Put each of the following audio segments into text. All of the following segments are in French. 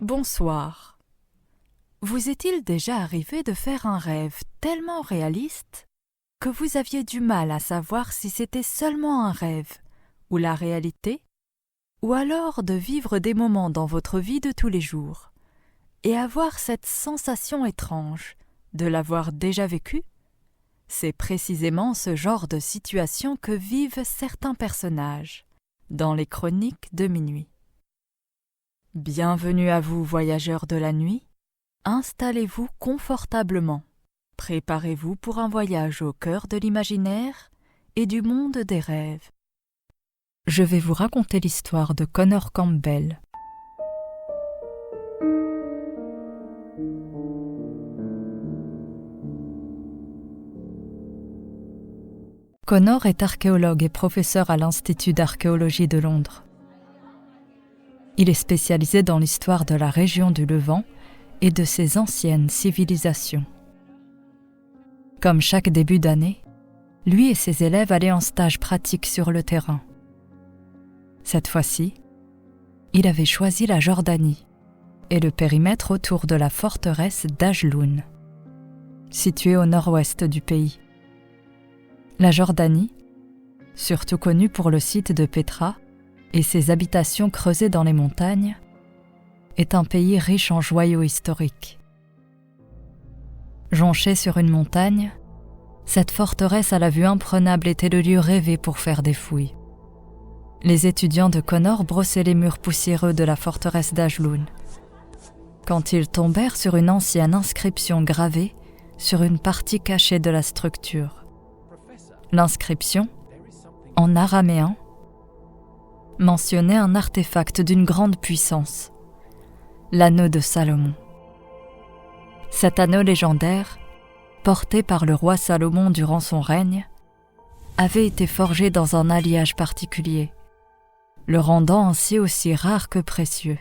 Bonsoir. Vous est-il déjà arrivé de faire un rêve tellement réaliste que vous aviez du mal à savoir si c'était seulement un rêve ou la réalité, ou alors de vivre des moments dans votre vie de tous les jours et avoir cette sensation étrange de l'avoir déjà vécu? C'est précisément ce genre de situation que vivent certains personnages dans les chroniques de minuit. Bienvenue à vous, voyageurs de la nuit. Installez-vous confortablement. Préparez-vous pour un voyage au cœur de l'imaginaire et du monde des rêves. Je vais vous raconter l'histoire de Connor Campbell. Connor est archéologue et professeur à l'Institut d'archéologie de Londres. Il est spécialisé dans l'histoire de la région du Levant et de ses anciennes civilisations. Comme chaque début d'année, lui et ses élèves allaient en stage pratique sur le terrain. Cette fois-ci, il avait choisi la Jordanie et le périmètre autour de la forteresse d'Ajloun, située au nord-ouest du pays. La Jordanie, surtout connue pour le site de Pétra et ses habitations creusées dans les montagnes, est un pays riche en joyaux historiques. Jonchée sur une montagne, cette forteresse à la vue imprenable était le lieu rêvé pour faire des fouilles. Les étudiants de Connor brossaient les murs poussiéreux de la forteresse d'Ajloun, quand ils tombèrent sur une ancienne inscription gravée sur une partie cachée de la structure. L'inscription, en araméen, mentionnait un artefact d'une grande puissance, l'anneau de Salomon. Cet anneau légendaire, porté par le roi Salomon durant son règne, avait été forgé dans un alliage particulier, le rendant ainsi aussi rare que précieux.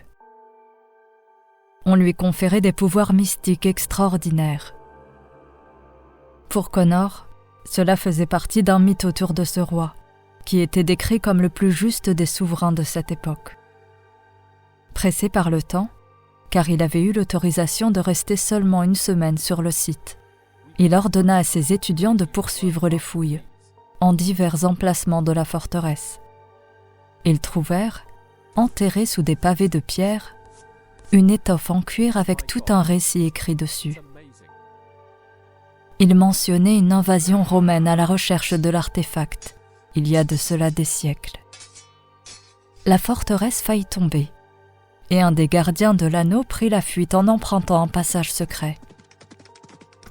On lui conférait des pouvoirs mystiques extraordinaires. Pour Connor, cela faisait partie d'un mythe autour de ce roi, qui était décrit comme le plus juste des souverains de cette époque. Pressé par le temps, car il avait eu l'autorisation de rester seulement une semaine sur le site, il ordonna à ses étudiants de poursuivre les fouilles, en divers emplacements de la forteresse. Ils trouvèrent, enterrée sous des pavés de pierre, une étoffe en cuir avec tout un récit écrit dessus. Il mentionnait une invasion romaine à la recherche de l'artefact, il y a de cela des siècles. La forteresse faillit tomber, et un des gardiens de l'anneau prit la fuite en empruntant un passage secret.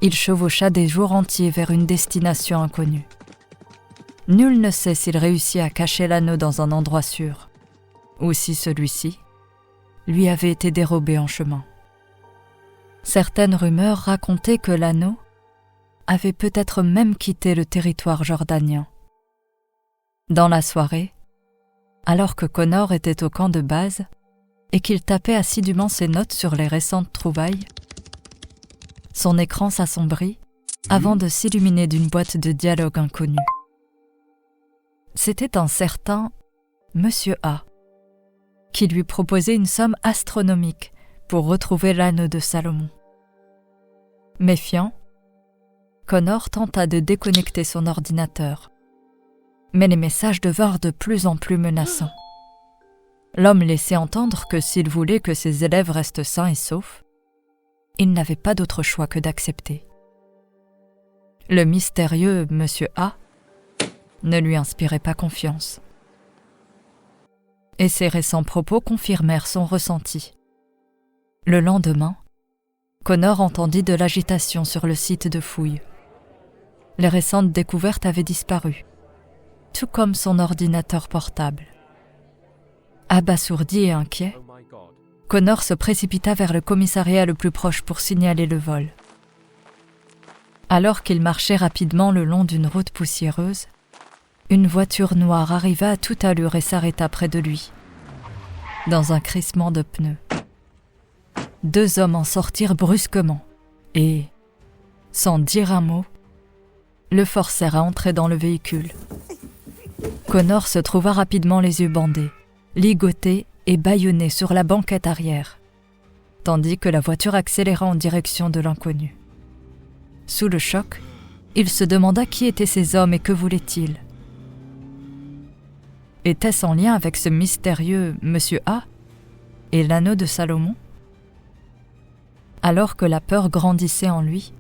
Il chevaucha des jours entiers vers une destination inconnue. Nul ne sait s'il réussit à cacher l'anneau dans un endroit sûr, ou si celui-ci lui avait été dérobé en chemin. Certaines rumeurs racontaient que l'anneau avait peut-être même quitté le territoire jordanien. Dans la soirée, alors que Connor était au camp de base et qu'il tapait assidûment ses notes sur les récentes trouvailles, son écran s'assombrit avant de s'illuminer d'une boîte de dialogue inconnue. C'était un certain Monsieur A qui lui proposait une somme astronomique pour retrouver l'anneau de Salomon. Méfiant, Connor tenta de déconnecter son ordinateur, mais les messages devinrent de plus en plus menaçants. L'homme laissait entendre que s'il voulait que ses élèves restent sains et saufs, il n'avait pas d'autre choix que d'accepter. Le mystérieux Monsieur A ne lui inspirait pas confiance. Et ses récents propos confirmèrent son ressenti. Le lendemain, Connor entendit de l'agitation sur le site de fouilles. Les récentes découvertes avaient disparu, tout comme son ordinateur portable. Abasourdi et inquiet, Connor se précipita vers le commissariat le plus proche pour signaler le vol. Alors qu'il marchait rapidement le long d'une route poussiéreuse, une voiture noire arriva à toute allure et s'arrêta près de lui, dans un crissement de pneus. 2 hommes en sortirent brusquement et, sans dire un mot, le forcèrent à entrer dans le véhicule. Connor se trouva rapidement les yeux bandés, ligoté et bâillonné sur la banquette arrière. tandis que la voiture accélérait en direction de l'inconnu. Sous le choc, il se demanda qui étaient ces hommes et que voulaient-ils. Était-ce en lien avec ce mystérieux Monsieur A et l'anneau de Salomon? Alors que la peur grandissait en lui,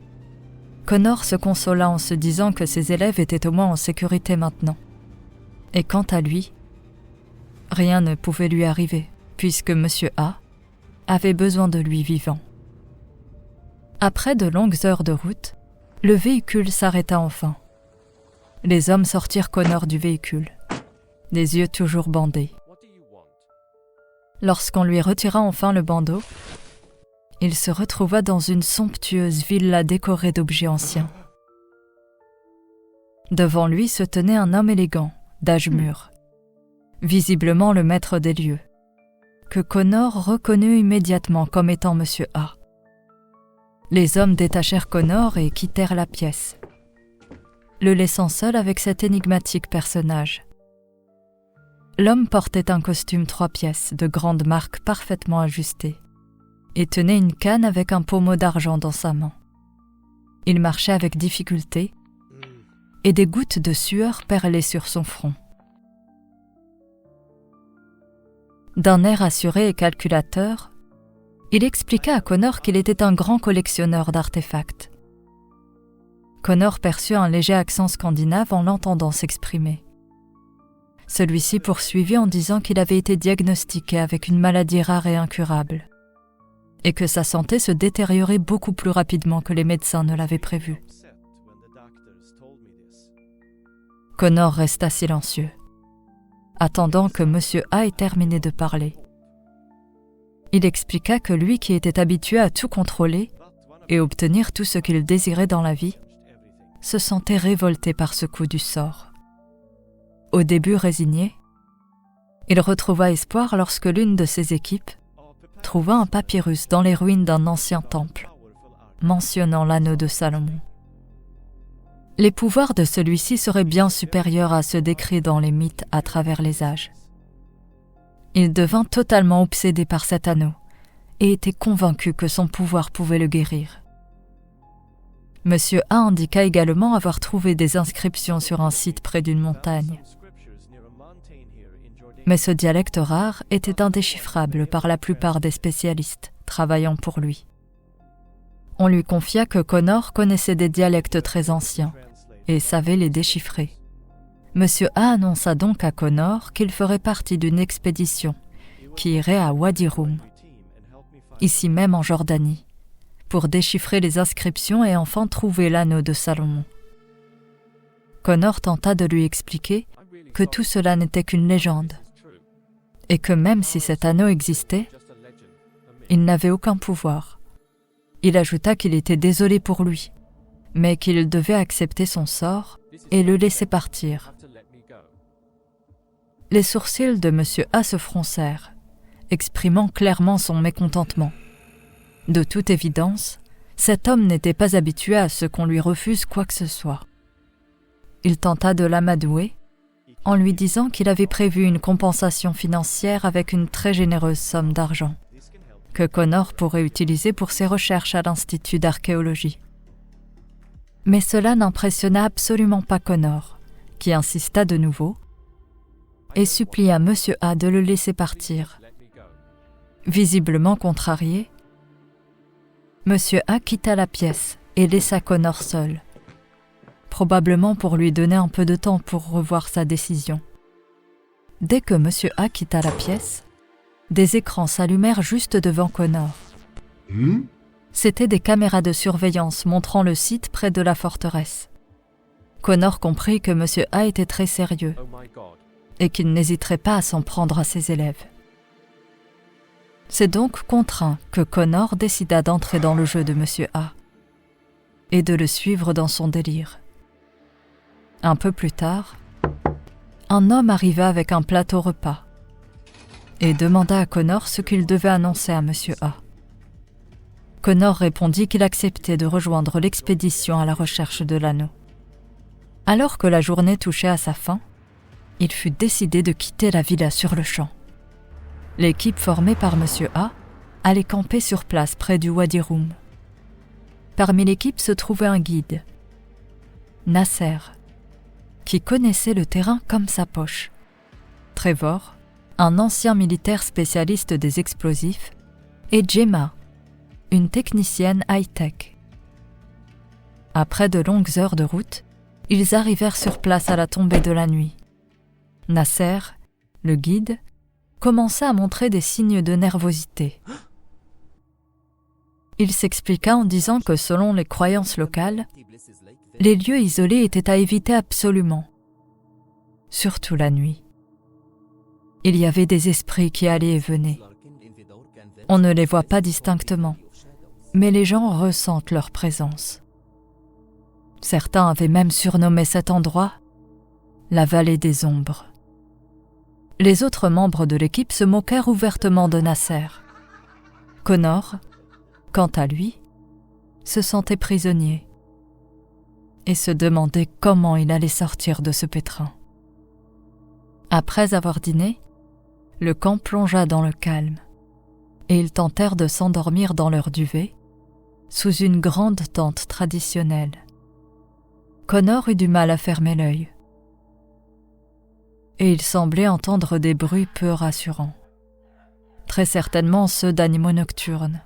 Connor se consola en se disant que ses élèves étaient au moins en sécurité maintenant. Et quant à lui, rien ne pouvait lui arriver, puisque Monsieur A avait besoin de lui vivant. Après de longues heures de route, le véhicule s'arrêta enfin. Les hommes sortirent Connor du véhicule, les yeux toujours bandés. Lorsqu'on lui retira enfin le bandeau, il se retrouva dans une somptueuse villa décorée d'objets anciens. Devant lui se tenait un homme élégant, d'âge mûr, visiblement le maître des lieux, que Connor reconnut immédiatement comme étant Monsieur A. Les hommes détachèrent Connor et quittèrent la pièce, le laissant seul avec cet énigmatique personnage. L'homme portait un costume 3 pièces de grande marque parfaitement ajusté et tenait une canne avec un pommeau d'argent dans sa main. Il marchait avec difficulté et des gouttes de sueur perlaient sur son front. D'un air assuré et calculateur, il expliqua à Connor qu'il était un grand collectionneur d'artefacts. Connor perçut un léger accent scandinave en l'entendant s'exprimer. Celui-ci poursuivit en disant qu'il avait été diagnostiqué avec une maladie rare et incurable, et que sa santé se détériorait beaucoup plus rapidement que les médecins ne l'avaient prévu. Connor resta silencieux, attendant que Monsieur A ait terminé de parler. Il expliqua que lui qui était habitué à tout contrôler et obtenir tout ce qu'il désirait dans la vie, se sentait révolté par ce coup du sort. Au début résigné, il retrouva espoir lorsque l'une de ses équipes trouva un papyrus dans les ruines d'un ancien temple, mentionnant l'anneau de Salomon. Les pouvoirs de celui-ci seraient bien supérieurs à ceux décrits dans les mythes à travers les âges. Il devint totalement obsédé par cet anneau et était convaincu que son pouvoir pouvait le guérir. Monsieur A indiqua également avoir trouvé des inscriptions sur un site près d'une montagne. Mais ce dialecte rare était indéchiffrable par la plupart des spécialistes travaillant pour lui. On lui confia que Connor connaissait des dialectes très anciens et savait les déchiffrer. Monsieur A annonça donc à Connor qu'il ferait partie d'une expédition qui irait à Wadi Rum, ici même en Jordanie, pour déchiffrer les inscriptions et enfin trouver l'anneau de Salomon. Connor tenta de lui expliquer que tout cela n'était qu'une légende, et que même si cet anneau existait, il n'avait aucun pouvoir. Il ajouta qu'il était désolé pour lui, mais qu'il devait accepter son sort et le laisser partir. Les sourcils de Monsieur A se froncèrent, exprimant clairement son mécontentement. De toute évidence, cet homme n'était pas habitué à ce qu'on lui refuse quoi que ce soit. Il tenta de l'amadouer en lui disant qu'il avait prévu une compensation financière avec une très généreuse somme d'argent, que Connor pourrait utiliser pour ses recherches à l'Institut d'archéologie. Mais cela n'impressionna absolument pas Connor, qui insista de nouveau et supplia Monsieur A de le laisser partir. Visiblement contrarié, Monsieur A quitta la pièce et laissa Connor seul, probablement pour lui donner un peu de temps pour revoir sa décision. Dès que Monsieur A quitta la pièce, des écrans s'allumèrent juste devant Connor. C'étaient des caméras de surveillance montrant le site près de la forteresse. Connor comprit que Monsieur A était très sérieux et qu'il n'hésiterait pas à s'en prendre à ses élèves. C'est donc contraint que Connor décida d'entrer dans le jeu de Monsieur A et de le suivre dans son délire. Un peu plus tard, un homme arriva avec un plateau repas et demanda à Connor ce qu'il devait annoncer à Monsieur A. Connor répondit qu'il acceptait de rejoindre l'expédition à la recherche de l'anneau. Alors que la journée touchait à sa fin, il fut décidé de quitter la villa sur le champ. L'équipe formée par Monsieur A allait camper sur place près du Wadi Rum. Parmi l'équipe se trouvait un guide, Nasser, qui connaissait le terrain comme sa poche. Trevor, un ancien militaire spécialiste des explosifs, et Gemma, une technicienne high-tech. Après de longues heures de route, ils arrivèrent sur place à la tombée de la nuit. Nasser, le guide, commença à montrer des signes de nervosité. Il s'expliqua en disant que selon les croyances locales, les lieux isolés étaient à éviter absolument, surtout la nuit. Il y avait des esprits qui allaient et venaient. On ne les voit pas distinctement, mais les gens ressentent leur présence. Certains avaient même surnommé cet endroit la vallée des ombres. Les autres membres de l'équipe se moquèrent ouvertement de Nasser. Connor, quant à lui, se sentait prisonnier et se demandait comment il allait sortir de ce pétrin. Après avoir dîné, le camp plongea dans le calme et ils tentèrent de s'endormir dans leur duvet sous une grande tente traditionnelle. Connor eut du mal à fermer l'œil et il semblait entendre des bruits peu rassurants, très certainement ceux d'animaux nocturnes.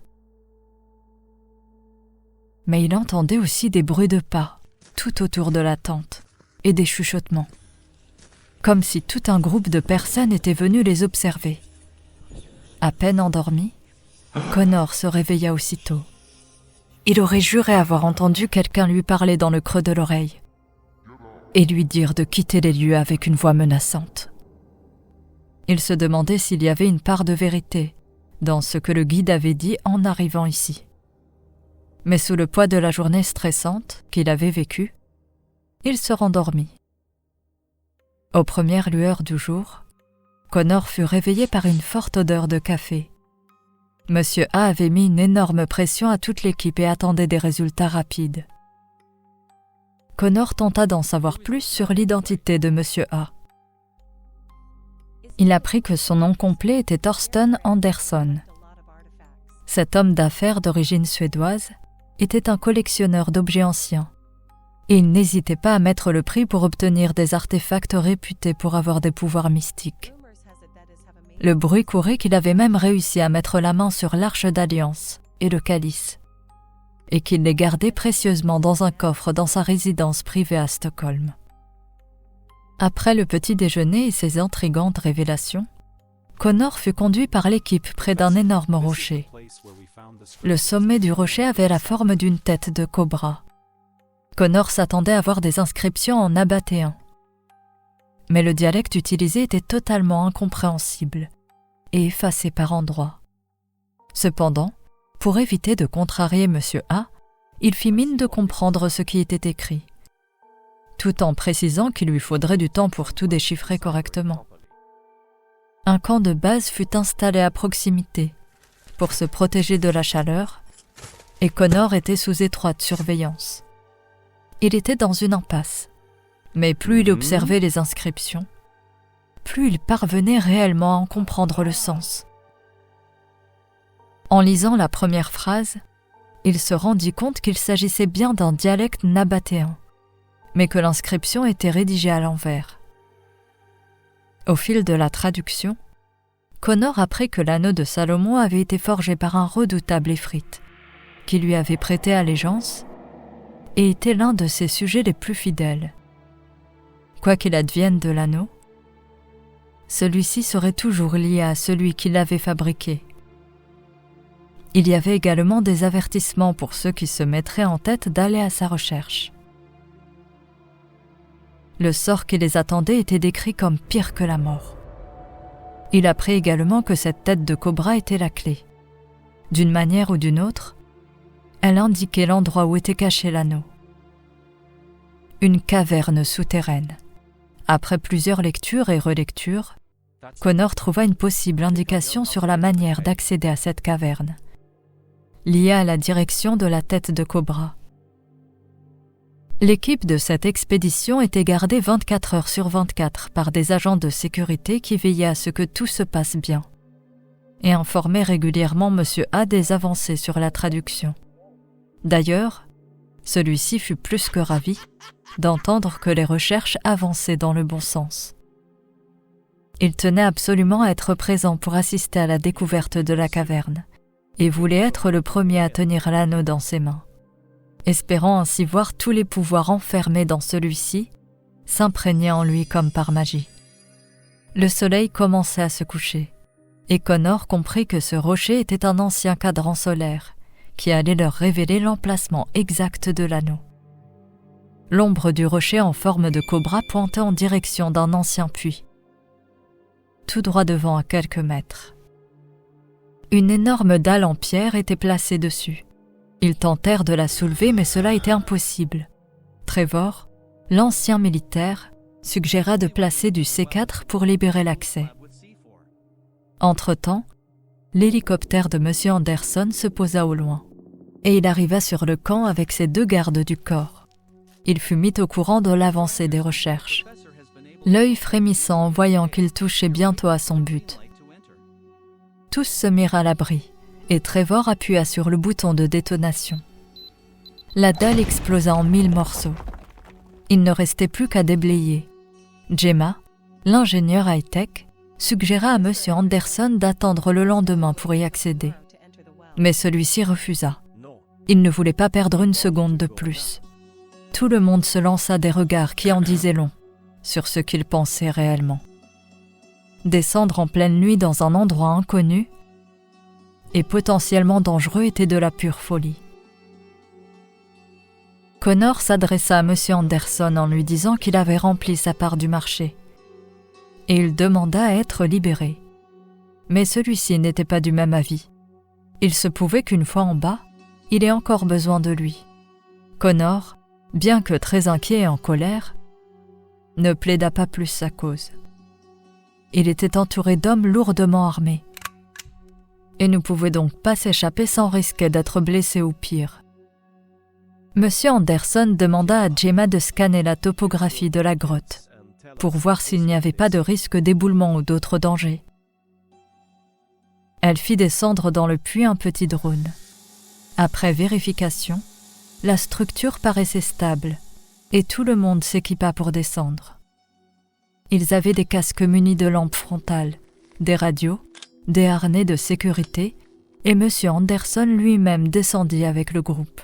Mais il entendait aussi des bruits de pas tout autour de la tente et des chuchotements, comme si tout un groupe de personnes était venu les observer. À peine endormi, Connor se réveilla aussitôt. Il aurait juré avoir entendu quelqu'un lui parler dans le creux de l'oreille et lui dire de quitter les lieux avec une voix menaçante. Il se demandait s'il y avait une part de vérité dans ce que le guide avait dit en arrivant ici. Mais sous le poids de la journée stressante qu'il avait vécue, il se rendormit. Aux premières lueurs du jour, Connor fut réveillé par une forte odeur de café. Monsieur A avait mis une énorme pression à toute l'équipe et attendait des résultats rapides. Connor tenta d'en savoir plus sur l'identité de Monsieur A. Il apprit que son nom complet était Thorsten Anderson. Cet homme d'affaires d'origine suédoise était un collectionneur d'objets anciens et il n'hésitait pas à mettre le prix pour obtenir des artefacts réputés pour avoir des pouvoirs mystiques. Le bruit courait qu'il avait même réussi à mettre la main sur l'arche d'alliance et le calice, et qu'il les gardait précieusement dans un coffre dans sa résidence privée à Stockholm. Après le petit déjeuner et ses intrigantes révélations, Connor fut conduit par l'équipe près d'un énorme rocher. Le sommet du rocher avait la forme d'une tête de cobra. Connor s'attendait à voir des inscriptions en nabatéen. Mais le dialecte utilisé était totalement incompréhensible et effacé par endroits. Cependant, pour éviter de contrarier Monsieur A, il fit mine de comprendre ce qui était écrit, tout en précisant qu'il lui faudrait du temps pour tout déchiffrer correctement. Un camp de base fut installé à proximité pour se protéger de la chaleur, et Connor était sous étroite surveillance. Il était dans une impasse, mais plus il observait les inscriptions, plus il parvenait réellement à en comprendre le sens. En lisant la première phrase, il se rendit compte qu'il s'agissait bien d'un dialecte nabatéen, mais que l'inscription était rédigée à l'envers. Au fil de la traduction, Connor apprit que l'anneau de Salomon avait été forgé par un redoutable Ifrite, qui lui avait prêté allégeance et était l'un de ses sujets les plus fidèles. Quoi qu'il advienne de l'anneau, celui-ci serait toujours lié à celui qui l'avait fabriqué. Il y avait également des avertissements pour ceux qui se mettraient en tête d'aller à sa recherche. Le sort qui les attendait était décrit comme pire que la mort. Il apprit également que cette tête de cobra était la clé. D'une manière ou d'une autre, elle indiquait l'endroit où était caché l'anneau. Une caverne souterraine. Après plusieurs lectures et relectures, Connor trouva une possible indication sur la manière d'accéder à cette caverne, liée à la direction de la tête de cobra. L'équipe de cette expédition était gardée 24 heures sur 24 par des agents de sécurité qui veillaient à ce que tout se passe bien. et informait régulièrement M. A des avancées sur la traduction. D'ailleurs, celui-ci fut plus que ravi d'entendre que les recherches avançaient dans le bon sens. Il tenait absolument à être présent pour assister à la découverte de la caverne et voulait être le premier à tenir l'anneau dans ses mains, espérant ainsi voir tous les pouvoirs enfermés dans celui-ci s'imprégner en lui comme par magie. Le soleil commençait à se coucher, et Connor comprit que ce rocher était un ancien cadran solaire qui allait leur révéler l'emplacement exact de l'anneau. L'ombre du rocher en forme de cobra pointait en direction d'un ancien puits, tout droit devant à quelques mètres. Une énorme dalle en pierre était placée dessus. Ils tentèrent de la soulever, mais cela était impossible. Trevor, l'ancien militaire, suggéra de placer du C4 pour libérer l'accès. Entre-temps, l'hélicoptère de M. Anderson se posa au loin, et il arriva sur le camp avec ses 2 gardes du corps. Il fut mis au courant de l'avancée des recherches, l'œil frémissant en voyant qu'il touchait bientôt à son but. Tous se mirent à l'abri, et Trevor appuya sur le bouton de détonation. La dalle explosa en 1000 morceaux. Il ne restait plus qu'à déblayer. Gemma, l'ingénieur high-tech, suggéra à M. Anderson d'attendre le lendemain pour y accéder. Mais celui-ci refusa. Il ne voulait pas perdre une seconde de plus. Tout le monde se lança des regards qui en disaient long sur ce qu'il pensait réellement. Descendre en pleine nuit dans un endroit inconnu et potentiellement dangereux était de la pure folie. Connor s'adressa à M. Anderson en lui disant qu'il avait rempli sa part du marché, et il demanda à être libéré. Mais celui-ci n'était pas du même avis. Il se pouvait qu'une fois en bas, il ait encore besoin de lui. Connor, bien que très inquiet et en colère, ne plaida pas plus sa cause. Il était entouré d'hommes lourdement armés, et ne pouvait donc pas s'échapper sans risquer d'être blessé ou pire. M. Anderson demanda à Gemma de scanner la topographie de la grotte pour voir s'il n'y avait pas de risque d'éboulement ou d'autres dangers. Elle fit descendre dans le puits un petit drone. Après vérification, la structure paraissait stable et tout le monde s'équipa pour descendre. Ils avaient des casques munis de lampes frontales, des radios, des harnais de sécurité et M. Anderson lui-même descendit avec le groupe.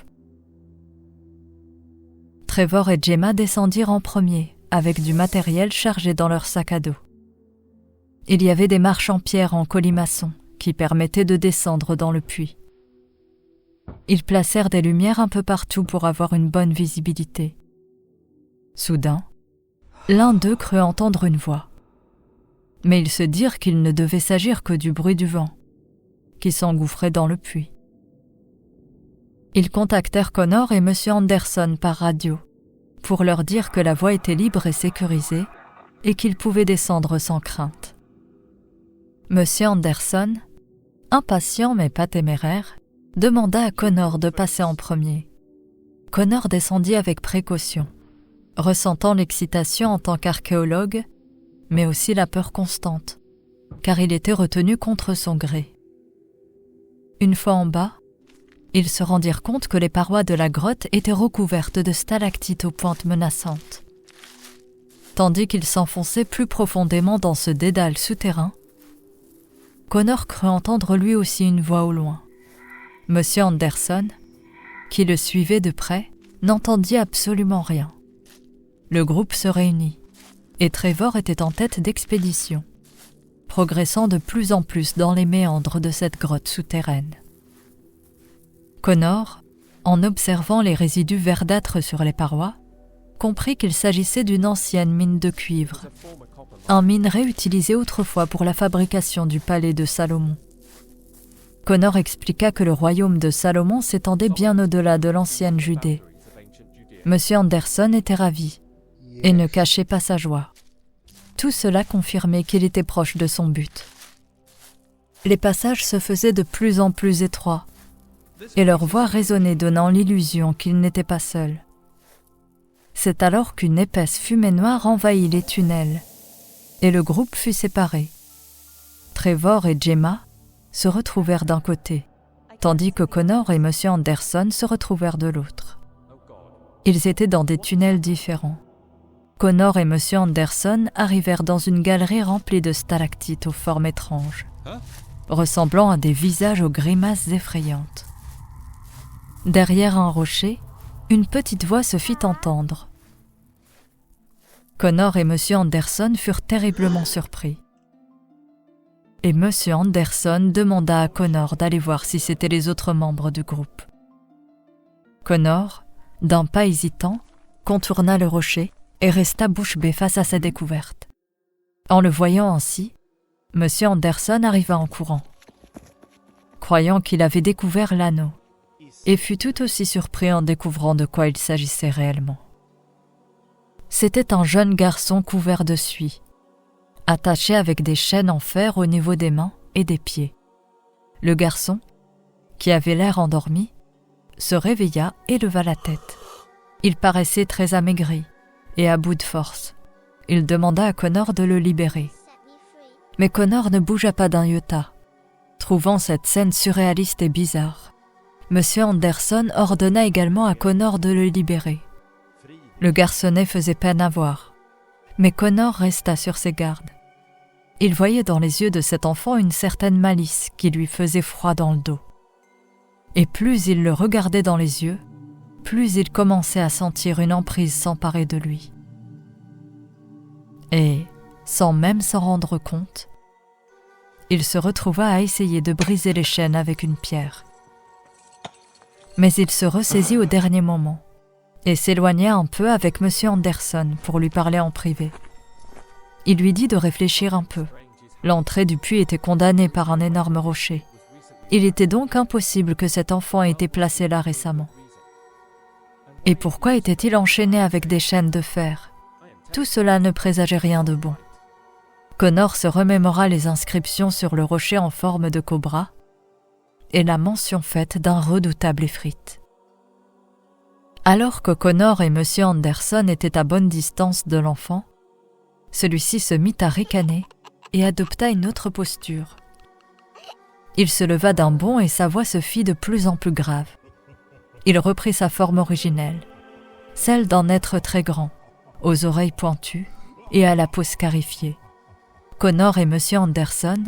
Trevor et Gemma descendirent en premier, avec du matériel chargé dans leur sac à dos. Il y avait des marches en pierre en colimaçon qui permettaient de descendre dans le puits. Ils placèrent des lumières un peu partout pour avoir une bonne visibilité. Soudain, l'un d'eux crut entendre une voix. Mais ils se dirent qu'il ne devait s'agir que du bruit du vent, qui s'engouffrait dans le puits. Ils contactèrent Connor et M. Anderson par radio pour leur dire que la voie était libre et sécurisée et qu'ils pouvaient descendre sans crainte. M. Anderson, impatient mais pas téméraire, demanda à Connor de passer en premier. Connor descendit avec précaution, ressentant l'excitation en tant qu'archéologue, mais aussi la peur constante, car il était retenu contre son gré. Une fois en bas, ils se rendirent compte que les parois de la grotte étaient recouvertes de stalactites aux pointes menaçantes. Tandis qu'ils s'enfonçaient plus profondément dans ce dédale souterrain, Connor crut entendre lui aussi une voix au loin. M. Anderson, qui le suivait de près, n'entendit absolument rien. Le groupe se réunit, et Trevor était en tête d'expédition, progressant de plus en plus dans les méandres de cette grotte souterraine. Connor, en observant les résidus verdâtres sur les parois, comprit qu'il s'agissait d'une ancienne mine de cuivre, un minerai utilisé autrefois pour la fabrication du palais de Salomon. Connor expliqua que le royaume de Salomon s'étendait bien au-delà de l'ancienne Judée. M. Anderson était ravi et ne cachait pas sa joie. Tout cela confirmait qu'il était proche de son but. Les passages se faisaient de plus en plus étroits, et leur voix résonnait donnant l'illusion qu'ils n'étaient pas seuls. C'est alors qu'une épaisse fumée noire envahit les tunnels, et le groupe fut séparé. Trevor et Gemma se retrouvèrent d'un côté, tandis que Connor et M. Anderson se retrouvèrent de l'autre. Ils étaient dans des tunnels différents. Connor et M. Anderson arrivèrent dans une galerie remplie de stalactites aux formes étranges, ressemblant à des visages aux grimaces effrayantes. Derrière un rocher, une petite voix se fit entendre. Connor et M. Anderson furent terriblement surpris. Et M. Anderson demanda à Connor d'aller voir si c'étaient les autres membres du groupe. Connor, d'un pas hésitant, contourna le rocher et resta bouche bée face à sa découverte. En le voyant ainsi, M. Anderson arriva en courant, croyant qu'il avait découvert l'anneau, et fut tout aussi surpris en découvrant de quoi il s'agissait réellement. C'était un jeune garçon couvert de suie, attaché avec des chaînes en fer au niveau des mains et des pieds. Le garçon, qui avait l'air endormi, se réveilla et leva la tête. Il paraissait très amaigri et à bout de force. Il demanda à Connor de le libérer. Mais Connor ne bougea pas d'un iota, trouvant cette scène surréaliste et bizarre. M. Anderson ordonna également à Connor de le libérer. Le garçonnet faisait peine à voir, mais Connor resta sur ses gardes. Il voyait dans les yeux de cet enfant une certaine malice qui lui faisait froid dans le dos. Et plus il le regardait dans les yeux, plus il commençait à sentir une emprise s'emparer de lui. Et, sans même s'en rendre compte, il se retrouva à essayer de briser les chaînes avec une pierre. Mais il se ressaisit au dernier moment et s'éloigna un peu avec M. Anderson pour lui parler en privé. Il lui dit de réfléchir un peu. L'entrée du puits était condamnée par un énorme rocher. Il était donc impossible que cet enfant ait été placé là récemment. Et pourquoi était-il enchaîné avec des chaînes de fer? Tout cela ne présageait rien de bon. Connor se remémora les inscriptions sur le rocher en forme de cobra et la mention faite d'un redoutable Ifrit. Alors que Connor et M. Anderson étaient à bonne distance de l'enfant, celui-ci se mit à ricaner et adopta une autre posture. Il se leva d'un bond et sa voix se fit de plus en plus grave. Il reprit sa forme originelle, celle d'un être très grand, aux oreilles pointues et à la peau scarifiée. Connor et M. Anderson,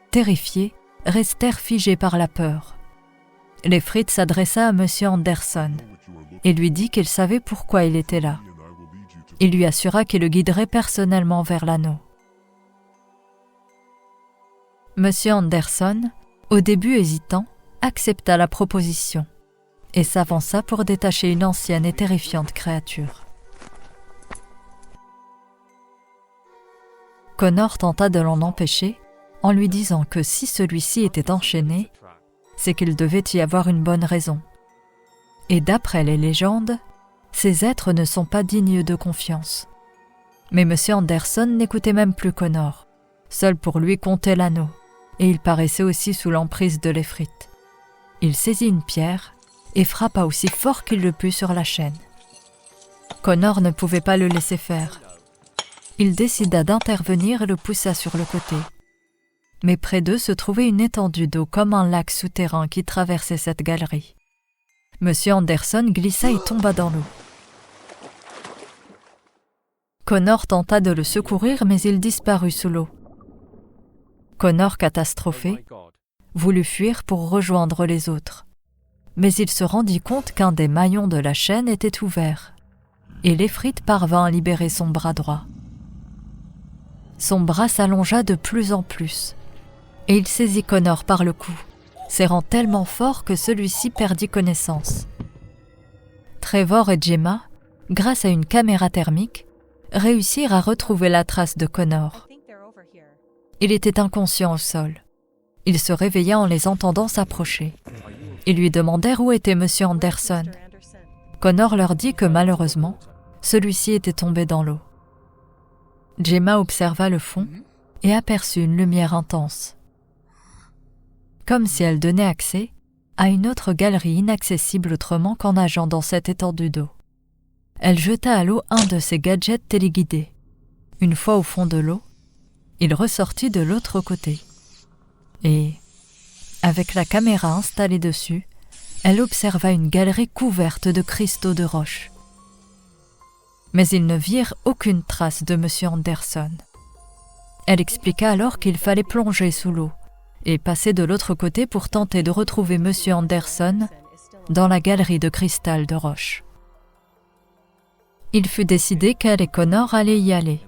terrifiés, restèrent figés par la peur. L'Ifrit s'adressa à M. Anderson et lui dit qu'il savait pourquoi il était là. Il lui assura qu'il le guiderait personnellement vers l'anneau. M. Anderson, au début hésitant, accepta la proposition et s'avança pour détacher une ancienne et terrifiante créature. Connor tenta de l'en empêcher en lui disant que si celui-ci était enchaîné, c'est qu'il devait y avoir une bonne raison. Et d'après les légendes, ces êtres ne sont pas dignes de confiance. Mais M. Anderson n'écoutait même plus Connor. Seul pour lui comptait l'anneau, et il paraissait aussi sous l'emprise de l'Ifrit. Il saisit une pierre et frappa aussi fort qu'il le put sur la chaîne. Connor ne pouvait pas le laisser faire. Il décida d'intervenir et le poussa sur le côté. Mais près d'eux se trouvait une étendue d'eau comme un lac souterrain qui traversait cette galerie. M. Anderson glissa et tomba dans l'eau. Connor tenta de le secourir, mais il disparut sous l'eau. Connor, catastrophé, voulut fuir pour rejoindre les autres. Mais il se rendit compte qu'un des maillons de la chaîne était ouvert, et l'Ifrit parvint à libérer son bras droit. Son bras s'allongea de plus en plus, et il saisit Connor par le cou, serrant tellement fort que celui-ci perdit connaissance. Trevor et Gemma, grâce à une caméra thermique, réussirent à retrouver la trace de Connor. Il était inconscient au sol. Il se réveilla en les entendant s'approcher. Ils lui demandèrent où était M. Anderson. Connor leur dit que malheureusement, celui-ci était tombé dans l'eau. Gemma observa le fond et aperçut une lumière intense, comme si elle donnait accès à une autre galerie inaccessible autrement qu'en nageant dans cette étendue d'eau. Elle jeta à l'eau un de ses gadgets téléguidés. Une fois au fond de l'eau, il ressortit de l'autre côté. Et, Avec la caméra installée dessus, elle observa une galerie couverte de cristaux de roche. Mais ils ne virent aucune trace de M. Anderson. Elle expliqua alors qu'il fallait plonger sous l'eau et passer de l'autre côté pour tenter de retrouver M. Anderson dans la galerie de cristal de roche. Il fut décidé qu'elle et Connor allaient y aller,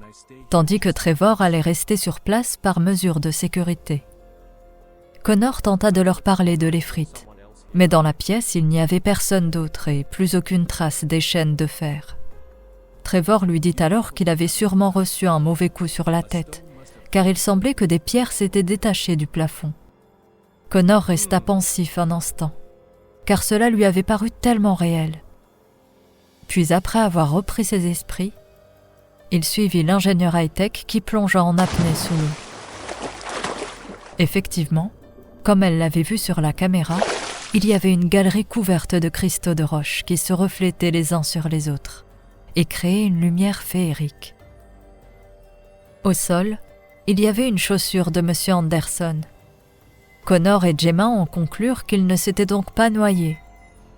tandis que Trevor allait rester sur place par mesure de sécurité. Connor tenta de leur parler de l'Efrit, mais dans la pièce, il n'y avait personne d'autre et plus aucune trace des chaînes de fer. Trevor lui dit alors qu'il avait sûrement reçu un mauvais coup sur la tête, car il semblait que des pierres s'étaient détachées du plafond. Connor resta pensif un instant, car cela lui avait paru tellement réel. Puis après avoir repris ses esprits, il suivit l'ingénieur high-tech qui plongea en apnée sous l'eau. Effectivement, comme elle l'avait vu sur la caméra, il y avait une galerie couverte de cristaux de roche qui se reflétaient les uns sur les autres et créaient une lumière féerique. Au sol, il y avait une chaussure de M. Anderson. Connor et Gemma en conclurent qu'il ne s'était donc pas noyé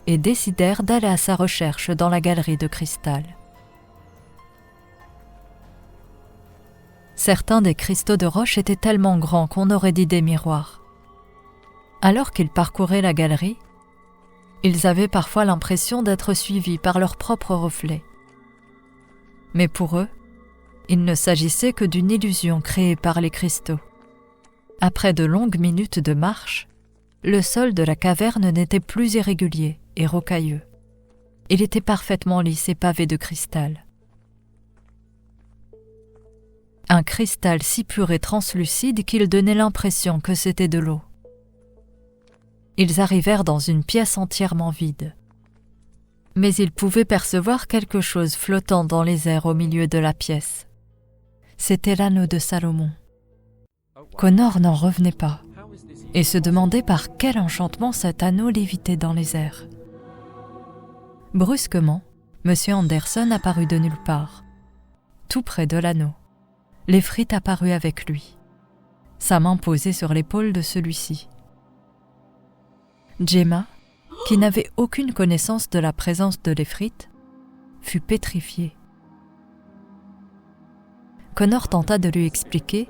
et décidèrent d'aller à sa recherche dans la galerie de cristal. Certains des cristaux de roche étaient tellement grands qu'on aurait dit des miroirs. Alors qu'ils parcouraient la galerie, ils avaient parfois l'impression d'être suivis par leurs propres reflets. Mais pour eux, il ne s'agissait que d'une illusion créée par les cristaux. Après de longues minutes de marche, le sol de la caverne n'était plus irrégulier et rocailleux. Il était parfaitement lisse et pavé de cristal. Un cristal si pur et translucide qu'il donnait l'impression que c'était de l'eau. Ils arrivèrent dans une pièce entièrement vide. Mais ils pouvaient percevoir quelque chose flottant dans les airs au milieu de la pièce. C'était l'anneau de Salomon. Connor n'en revenait pas et se demandait par quel enchantement cet anneau lévitait dans les airs. Brusquement, M. Anderson apparut de nulle part, tout près de l'anneau. L'Efrit apparut avec lui, sa main posée sur l'épaule de celui-ci. Gemma, qui n'avait aucune connaissance de la présence de l'Efrit, fut pétrifiée. Connor tenta de lui expliquer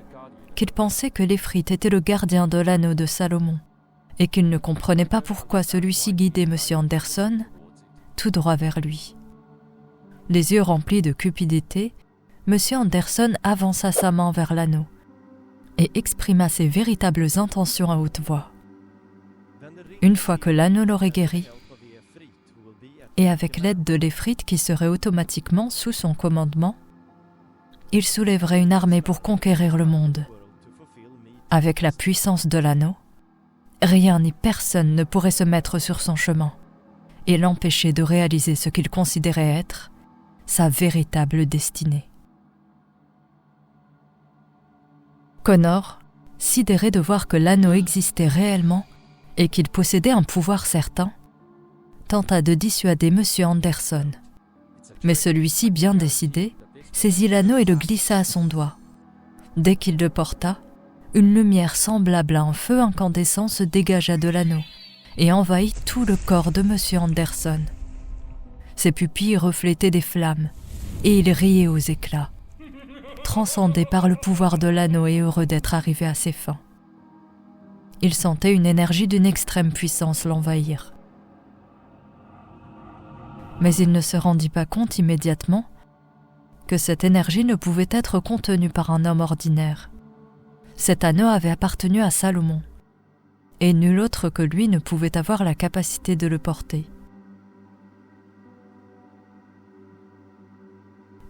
qu'il pensait que l'Efrit était le gardien de l'anneau de Salomon et qu'il ne comprenait pas pourquoi celui-ci guidait M. Anderson tout droit vers lui. Les yeux remplis de cupidité, M. Anderson avança sa main vers l'anneau et exprima ses véritables intentions à haute voix. Une fois que l'anneau l'aurait guéri, et avec l'aide de l'Efrit qui serait automatiquement sous son commandement, il soulèverait une armée pour conquérir le monde. Avec la puissance de l'anneau, rien ni personne ne pourrait se mettre sur son chemin et l'empêcher de réaliser ce qu'il considérait être sa véritable destinée. Connor, sidéré de voir que l'anneau existait réellement et qu'il possédait un pouvoir certain, tenta de dissuader M. Anderson. Mais celui-ci, bien décidé, saisit l'anneau et le glissa à son doigt. Dès qu'il le porta, une lumière semblable à un feu incandescent se dégagea de l'anneau et envahit tout le corps de M. Anderson. Ses pupilles reflétaient des flammes et il riait aux éclats, transcendé par le pouvoir de l'anneau et heureux d'être arrivé à ses fins. Il sentait une énergie d'une extrême puissance l'envahir. Mais il ne se rendit pas compte immédiatement que cette énergie ne pouvait être contenue par un homme ordinaire. Cet anneau avait appartenu à Salomon, et nul autre que lui ne pouvait avoir la capacité de le porter.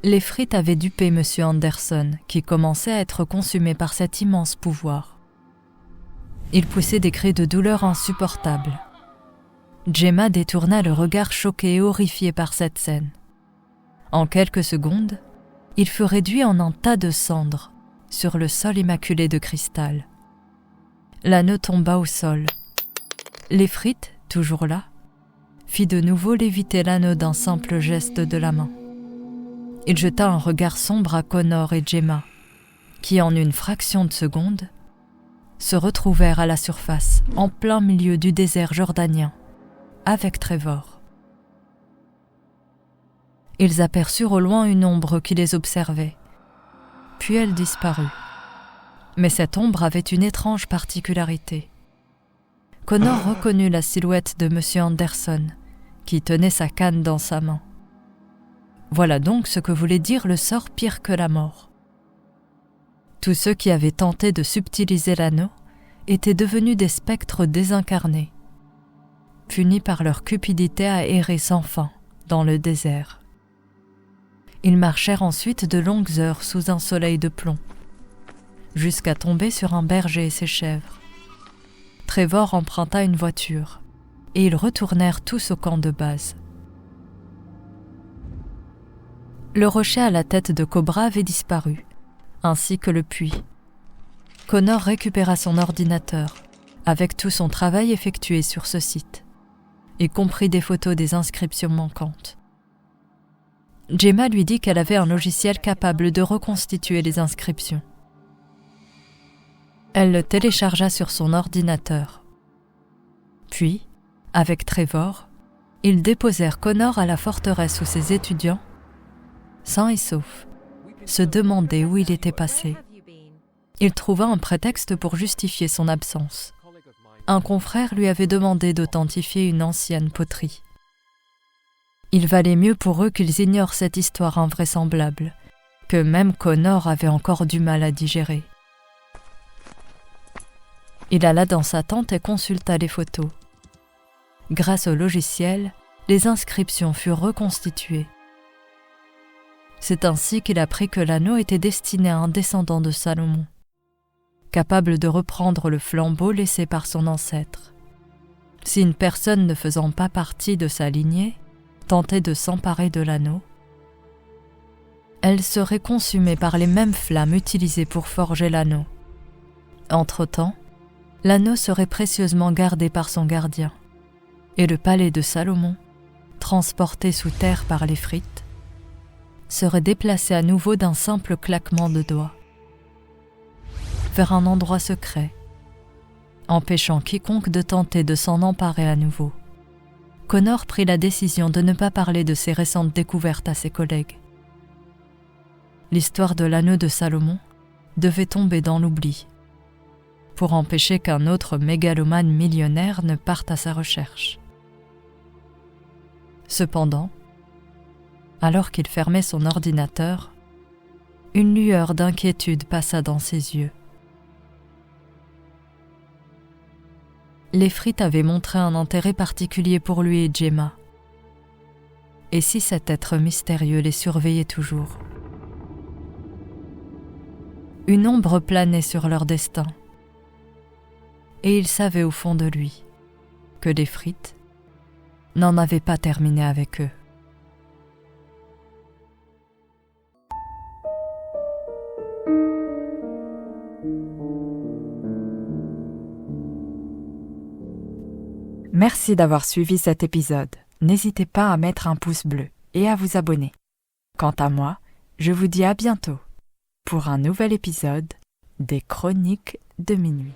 L'Efrit avait dupé M. Anderson, qui commençait à être consumé par cet immense pouvoir. Il poussait des cris de douleur insupportables. Gemma détourna le regard choqué et horrifié par cette scène. En quelques secondes, il fut réduit en un tas de cendres sur le sol immaculé de cristal. L'anneau tomba au sol. L'Efrit, toujours là, fit de nouveau léviter l'anneau d'un simple geste de la main. Il jeta un regard sombre à Connor et Gemma, qui en une fraction de seconde se retrouvèrent à la surface, en plein milieu du désert jordanien, avec Trevor. Ils aperçurent au loin une ombre qui les observait, puis elle disparut. Mais cette ombre avait une étrange particularité. Connor reconnut la silhouette de M. Anderson, qui tenait sa canne dans sa main. Voilà donc ce que voulait dire le sort pire que la mort. Tous ceux qui avaient tenté de subtiliser l'anneau étaient devenus des spectres désincarnés, punis par leur cupidité à errer sans fin dans le désert. Ils marchèrent ensuite de longues heures sous un soleil de plomb, jusqu'à tomber sur un berger et ses chèvres. Trevor emprunta une voiture, et ils retournèrent tous au camp de base. Le rocher à la tête de cobra avait disparu, ainsi que le puits. Connor récupéra son ordinateur, avec tout son travail effectué sur ce site, y compris des photos des inscriptions manquantes. Gemma lui dit qu'elle avait un logiciel capable de reconstituer les inscriptions. Elle le téléchargea sur son ordinateur. Puis, avec Trevor, ils déposèrent Connor à la forteresse où ses étudiants, sains et saufs, se demandaient où il était passé. Il trouva un prétexte pour justifier son absence. Un confrère lui avait demandé d'authentifier une ancienne poterie. Il valait mieux pour eux qu'ils ignorent cette histoire invraisemblable, que même Connor avait encore du mal à digérer. Il alla dans sa tente et consulta les photos. Grâce au logiciel, les inscriptions furent reconstituées. C'est ainsi qu'il apprit que l'anneau était destiné à un descendant de Salomon, capable de reprendre le flambeau laissé par son ancêtre. Si une personne ne faisant pas partie de sa lignée tentait de s'emparer de l'anneau, elle serait consumée par les mêmes flammes utilisées pour forger l'anneau. Entre-temps, l'anneau serait précieusement gardé par son gardien, et le palais de Salomon, transporté sous terre par les frites, serait déplacé à nouveau d'un simple claquement de doigts vers un endroit secret, empêchant quiconque de tenter de s'en emparer à nouveau. Connor prit la décision de ne pas parler de ses récentes découvertes à ses collègues. L'histoire de l'anneau de Salomon devait tomber dans l'oubli, pour empêcher qu'un autre mégalomane millionnaire ne parte à sa recherche. Cependant, alors qu'il fermait son ordinateur, une lueur d'inquiétude passa dans ses yeux. Les frites avaient montré un intérêt particulier pour lui et Gemma. Et si cet être mystérieux les surveillait toujours? Une ombre planait sur leur destin, et il savait au fond de lui que les frites n'en avaient pas terminé avec eux. Merci d'avoir suivi cet épisode. N'hésitez pas à mettre un pouce bleu et à vous abonner. Quant à moi, je vous dis à bientôt pour un nouvel épisode des Chroniques de minuit.